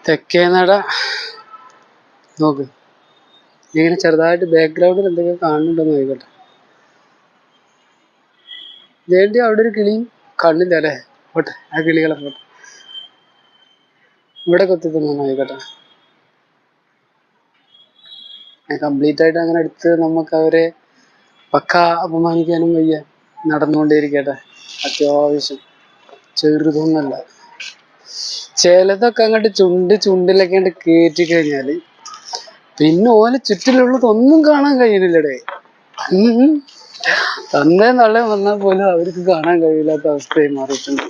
തെക്കേനട നോക്ക്, ഇങ്ങനെ ചെറുതായിട്ട് ബാക്ക്ഗ്രൗണ്ടിൽ എന്തൊക്കെ കാണുന്നുണ്ടെന്ന് നോക്കട്ടെ. വേണ്ടി അവിടെ ഒരു കിളിയും കണ്ണില്ല അല്ലേ? പോട്ടെ, ആ കിളികളെ പോട്ടെ. ഇവിടെ കൊത്തിത്തുന്നു നോക്കട്ടെ. കംപ്ലീറ്റ് ആയിട്ട് അങ്ങനെ എടുത്ത് നമുക്ക് അവരെ പക്ക അപമാനിക്കാനും വയ്യ. നടന്നുകൊണ്ടേയിരിക്കട്ടെ. അത്യാവശ്യം ചെറുതൊന്നല്ല. ചിലതൊക്കെ അങ്ങോട്ട് ചുണ്ടിലൊക്കെ അങ്ങോട്ട് കയറ്റി കഴിഞ്ഞാല് പിന്നെ ഓലെ ചുറ്റിലുള്ളതൊന്നും കാണാൻ കഴിയുന്നില്ലടേ. തന്നേ നള്ളേ വന്നാൽ പോലും അവർക്ക് കാണാൻ കഴിയില്ലാത്ത അവസ്ഥയായി മാറിയിട്ടുണ്ട്.